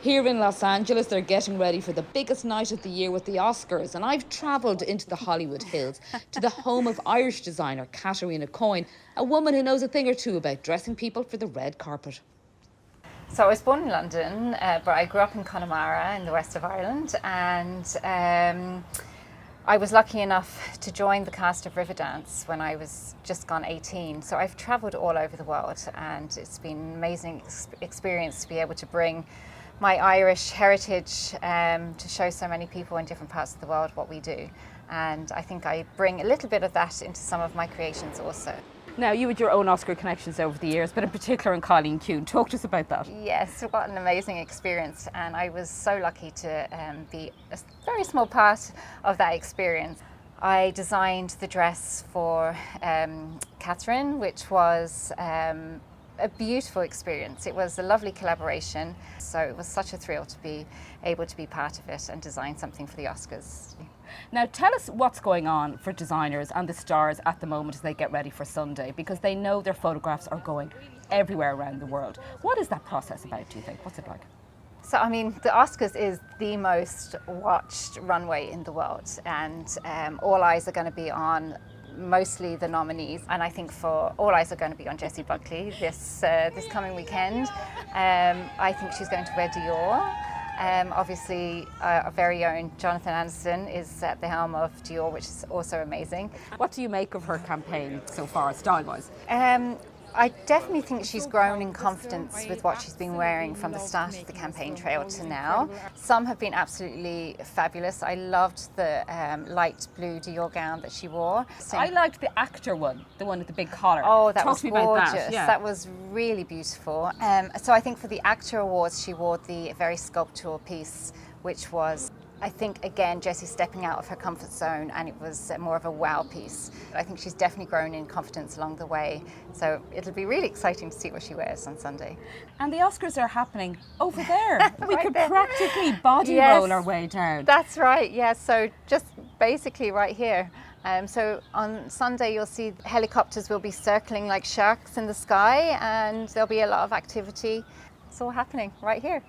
Here in Los Angeles, they're getting ready for the biggest night of the year with the Oscars, and I've travelled into the Hollywood Hills to the home of Irish designer Caterina Coyne, a woman who knows a thing or two about dressing people for the red carpet. So I was born in London, but I grew up in Connemara in the west of Ireland, and I was lucky enough to join the cast of Riverdance when I was just gone 18. So I've travelled all over the world, and it's been an amazing experience to be able to bring my Irish heritage to show so many people in different parts of the world what we do. And I think I bring a little bit of that into some of my creations also. Now, you had your own Oscar connections over the years, but in particular in Colleen Coyne. Talk to us about that. Yes, what an amazing experience, and I was so lucky to be a very small part of that experience. I designed the dress for Catherine, which was a beautiful experience. It was a lovely collaboration, so it was such a thrill to be able to be part of it and design something for the Oscars. Now, tell us what's going on for designers and the stars at the moment as they get ready for Sunday, because they know their photographs are going everywhere around the world. What is that process about, do you think? What's it like? So, I mean, the Oscars is the most watched runway in the world, and all eyes are going to be on mostly the nominees, and I think all eyes are going to be on Jessie Buckley this coming weekend. I think she's going to wear Dior. Obviously, our very own Jonathan Anderson is at the helm of Dior, which is also amazing. What do you make of her campaign so far, style-wise? I definitely think she's grown in confidence with what she's been wearing from the start of the campaign trail to now. Some have been absolutely fabulous. I loved the light blue Dior gown that she wore. I liked the actor one, the one with the big collar. Oh, that Talk was to me gorgeous. about that. Yeah. That was really beautiful. So I think for the actor awards, she wore the very sculptural piece, which was, I think, again, Jessie stepping out of her comfort zone, and it was more of a wow piece. I think she's definitely grown in confidence along the way, so it'll be really exciting to see what she wears on Sunday. And the Oscars are happening over there. We Right could there. practically body Yes. roll our way down. That's right, yeah, so just basically right here. So on Sunday you'll see helicopters will be circling like sharks in the sky, and there'll be a lot of activity. It's all happening right here.